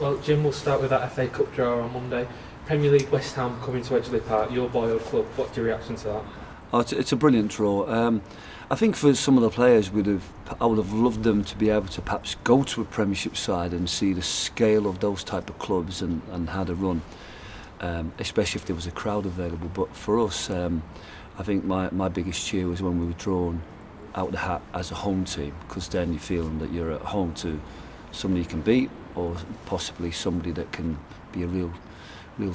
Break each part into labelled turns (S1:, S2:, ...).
S1: Well, Jim, we'll start with that FA Cup draw on Monday. Premier League West Ham coming to Edgeley Park, your boyhood club. What's your reaction to that?
S2: Oh, it's a brilliant draw. I think for some of the players, I would have loved them to be able to perhaps go to a Premiership side and see the scale of those type of clubs and how they run, especially if there was a crowd available. But for us, I think my biggest cheer was when we were drawn out the hat as a home team, because then you're feeling that you're at home to somebody you can beat, or possibly somebody that can be a real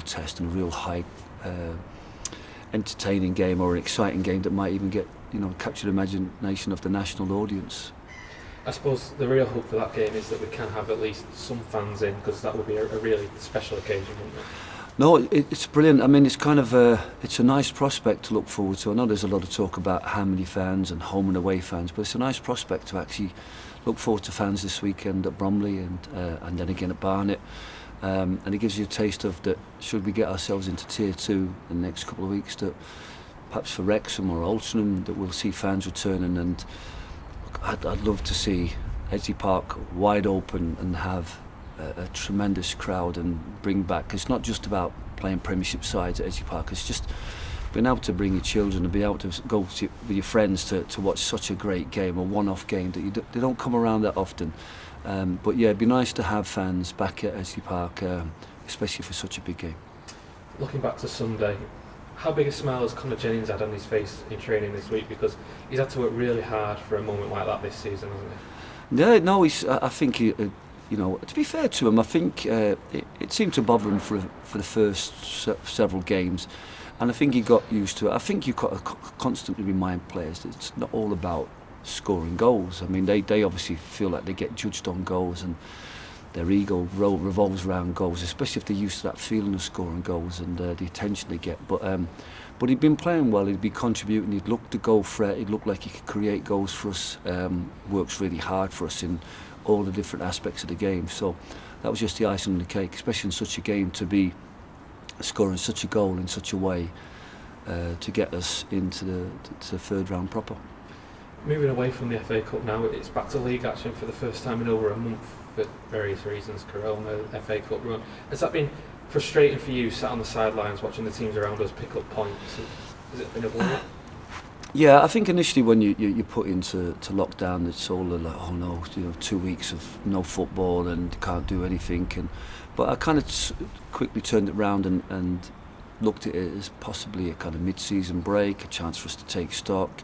S2: test and a real high entertaining game, or an exciting game that might even get capture the imagination of the national audience.
S1: I suppose the real hope for that game is that we can have at least some fans in, because that would be a really special occasion, wouldn't it?
S2: No, it's brilliant. I mean, it's kind of it's a nice prospect to look forward to. I know there's a lot of talk about how many fans and home and away fans, but it's a nice prospect to actually look forward to fans this weekend at Bromley and then again at Barnet. And it gives you a taste of that, should we get ourselves into Tier 2 in the next couple of weeks, that perhaps for Wrexham or Altrincham that we'll see fans returning. And I'd love to see Edgeley Park wide open and have a tremendous crowd and bring back. It's not just about playing Premiership sides at Edgeley Park, it's just being able to bring your children and be able to go with your friends to watch such a great game, a one-off game that they don't come around that often. But yeah, it'd be nice to have fans back at Edgeley Park, especially for such a big game.
S1: Looking back to Sunday, how big a smile has Conor Jennings had on his face in training this week? Because he's had to work really hard for a moment like that this season, hasn't he?
S2: Yeah, no, I think he, to be fair to him, I think it seemed to bother him for the first several games, and I think he got used to it. I think you've got to constantly remind players that it's not all about scoring goals. I mean, they obviously feel like they get judged on goals, and their ego revolves around goals, especially if they're used to that feeling of scoring goals and the attention they get. But he'd been playing well, he'd be contributing, he'd looked the goal threat, he'd looked like he could create goals for us, works really hard for us in all the different aspects of the game. So that was just the icing on the cake, especially in such a game, to be scoring such a goal in such a way to get us into the third round proper.
S1: Moving away from the FA Cup now, it's back to league action for the first time in over a month for various reasons, Corona, FA Cup run. Has that been frustrating for you, sat on the sidelines watching the teams around us pick up points? Has it been a blow?
S2: Yeah, I think initially when you put into lockdown, it's all like, oh no, 2 weeks of no football and can't do anything. But I kind of quickly turned it around and looked at it as possibly a kind of mid-season break, a chance for us to take stock.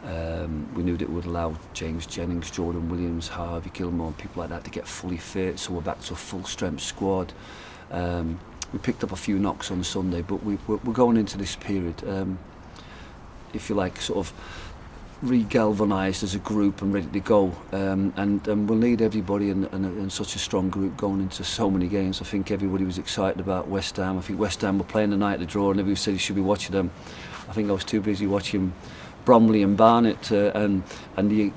S2: We knew that it would allow James Jennings, Jordan Williams, Harvey Gilmore, people like that to get fully fit, so we're back to a full-strength squad. We picked up a few knocks on Sunday, but we're going into this period, if you like, sort of re-galvanised as a group and ready to go. And we'll need everybody in such a strong group going into so many games. I think everybody was excited about West Ham. I think West Ham were playing the night of the draw, and everybody said you should be watching them. I think I was too busy watching Bromley and Barnet, and we've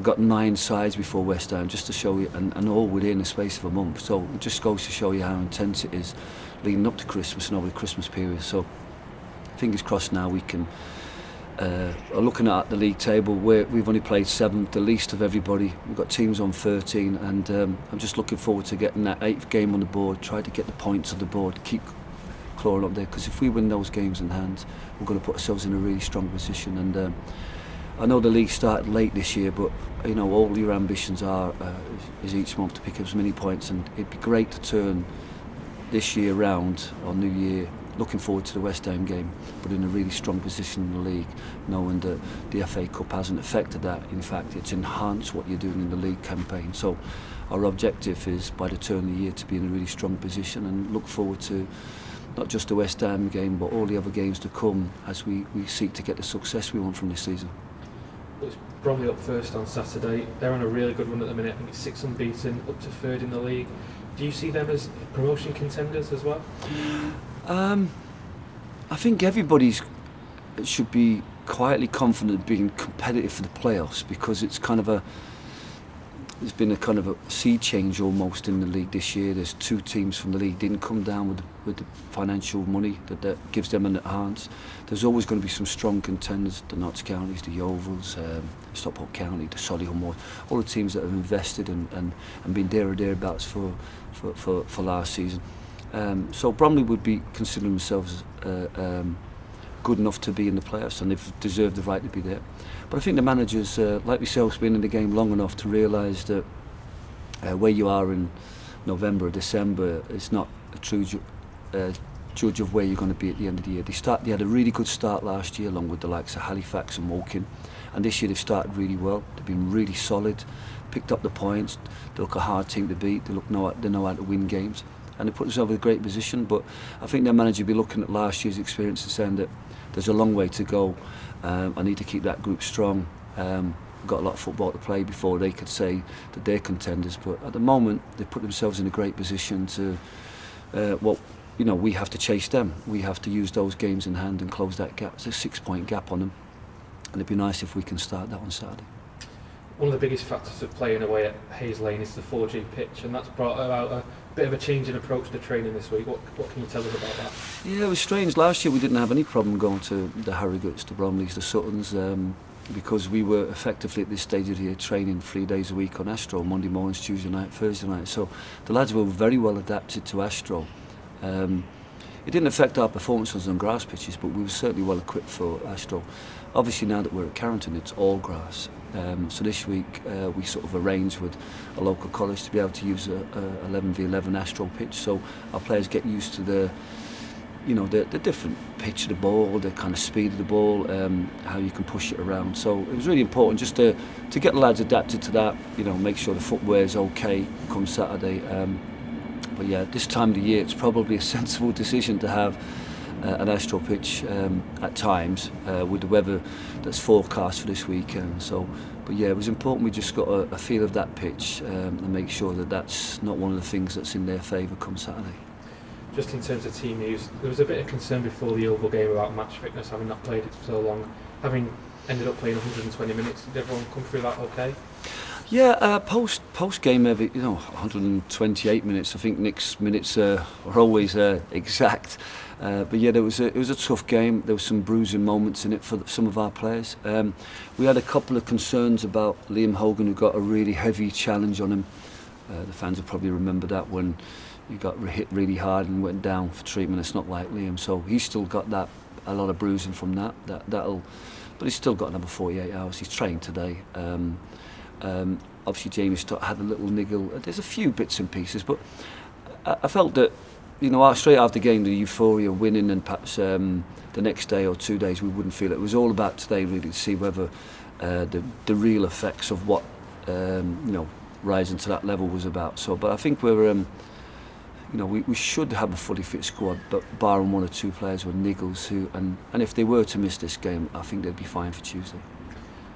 S2: got 9 sides before West Ham, just to show you, and all within a space of a month. So it just goes to show you how intense it is leading up to Christmas and over the Christmas period. So fingers crossed now we can. Looking at the league table, we've only played 7th, the least of everybody. We've got teams on 13, and I'm just looking forward to getting that 8th game on the board, try to get the points on the board, keep clawing up there, because if we win those games in hand, we're going to put ourselves in a really strong position. And I know the league started late this year, but all your ambitions is each month to pick up as many points, and it'd be great to turn this year round, or New Year, looking forward to the West Ham game, but in a really strong position in the league, knowing that the FA Cup hasn't affected that. In fact, it's enhanced what you're doing in the league campaign. So our objective is, by the turn of the year, to be in a really strong position and look forward to not just the West Ham game, but all the other games to come as we seek to get the success we want from this season.
S1: It's Bromley up first on Saturday. They're on a really good run at the minute. I think it's 6 unbeaten, up to 3rd in the league. Do you see them as promotion contenders as well?
S2: I think everybody should be quietly confident of being competitive for the playoffs, because it's kind of there's been a kind of a sea change almost in the league this year. There's 2 teams from the league didn't come down with the financial money that gives them an enhance. There's always going to be some strong contenders, the Notts Counties, the Yeovils, Stockport County, the Solihull Moors, all the teams that have invested and been there or thereabouts for last season. So Bromley would be considering themselves good enough to be in the playoffs, and they've deserved the right to be there. But I think the managers, like myself, been in the game long enough to realise that where you are in November or December is not a true judge of where you're going to be at the end of the year. They had a really good start last year, along with the likes of Halifax and Woking, and this year they've started really well. They've been really solid, picked up the points. They look a hard team to beat. They know how to win games, and they put themselves in a great position. But I think their manager will be looking at last year's experience and saying that there's a long way to go. I need to keep that group strong. Got a lot of football to play before they could say that they're contenders. But at the moment, they put themselves in a great position to. We have to chase them. We have to use those games in hand and close that gap. It's a 6-point gap on them, and it'd be nice if we can start that on Saturday.
S1: One of the biggest factors of playing away at Hayes Lane is the 4G pitch, and that's brought about a bit of a change in approach to training this week. What can you tell us about that? Yeah,
S2: it was strange. Last year we didn't have any problem going to the Harrogates, the Bromleys, the Suttons, because we were effectively at this stage of the year training 3 days a week on Astro, Monday mornings, Tuesday night, Thursday night. So the lads were very well adapted to Astro. It didn't affect our performances on grass pitches, but we were certainly well equipped for Astro. Obviously now that we're at Carrington, it's all grass. So this week we sort of arranged with a local college to be able to use a 11v11 Astro pitch, so our players get used to the different pitch of the ball, the kind of speed of the ball, how you can push it around. So it was really important just to get the lads adapted to that, make sure the footwear is okay come Saturday. But yeah, this time of the year it's probably a sensible decision to have an Astro pitch at times with the weather that's forecast for this weekend. But yeah, it was important we just got a feel of that pitch and make sure that that's not one of the things that's in their favour come Saturday.
S1: Just in terms of team news, there was a bit of concern before the Oval game about match fitness, having not played it for so long, having ended up playing 120 minutes. Did everyone come through that okay?
S2: Yeah, post game, 128 minutes. I think Nick's minutes are always exact. But yeah, it was a tough game. There was some bruising moments in it for some of our players. We had a couple of concerns about Liam Hogan, who got a really heavy challenge on him. The fans will probably remember that when he got hit really hard and went down for treatment. It's not like Liam, so he's still got a lot of bruising from that. But he's still got another 48 hours. He's trained today. Obviously Jamie Stott had a little niggle. There's a few bits and pieces, but I felt that straight after the game, the euphoria winning, and perhaps the next day or 2 days we wouldn't feel it. It was all about today really to see whether the real effects of what rising to that level was about. But I think we should have a fully fit squad, but barring 1 or 2 players with niggles and if they were to miss this game, I think they'd be fine for Tuesday.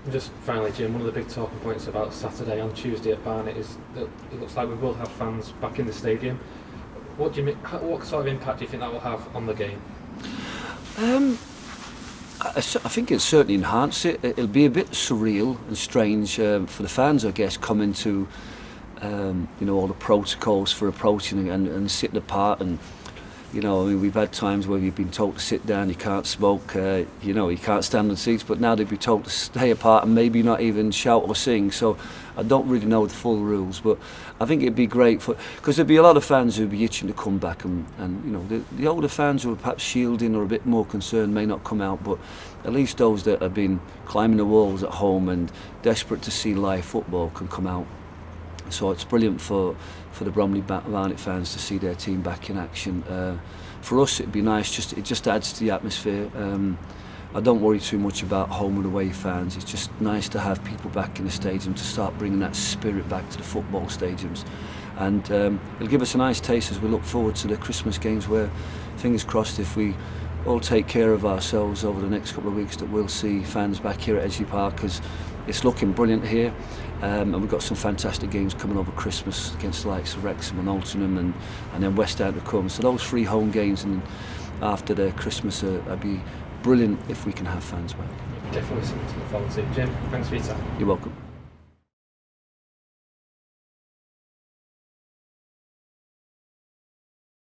S1: And just finally, Jim, one of the big talking points about Saturday and Tuesday at Barnet is that it looks like we will have fans back in the stadium. What sort of impact do you think that will have on the game?
S2: I think it'll certainly enhance it. It'll be a bit surreal and strange for the fans, I guess, coming to all the protocols for approaching and sitting apart. And we've had times where you've been told to sit down, you can't smoke, you can't stand on seats, but now they'd be told to stay apart and maybe not even shout or sing. So I don't really know the full rules, but I think it'd be great because there'd be a lot of fans who'd be itching to come back, and the older fans who are perhaps shielding or a bit more concerned may not come out, but at least those that have been climbing the walls at home and desperate to see live football can come out. So it's brilliant for the Bromley Barnet fans to see their team back in action. For us, it'd be nice. It just adds to the atmosphere. I don't worry too much about home and away fans. It's just nice to have people back in the stadium to start bringing that spirit back to the football stadiums, and it'll give us a nice taste as we look forward to the Christmas games, where, fingers crossed, if we all take care of ourselves over the next couple of weeks, that we'll see fans back here at Edgeley Park, because it's looking brilliant here. And we've got some fantastic games coming over Christmas against the likes of Wrexham and Altrincham and then West Ham to come. So those 3 home games and after the Christmas would be brilliant if we can have fans back.
S1: Definitely something to look forward to. Jim, thanks for your time.
S2: You're welcome.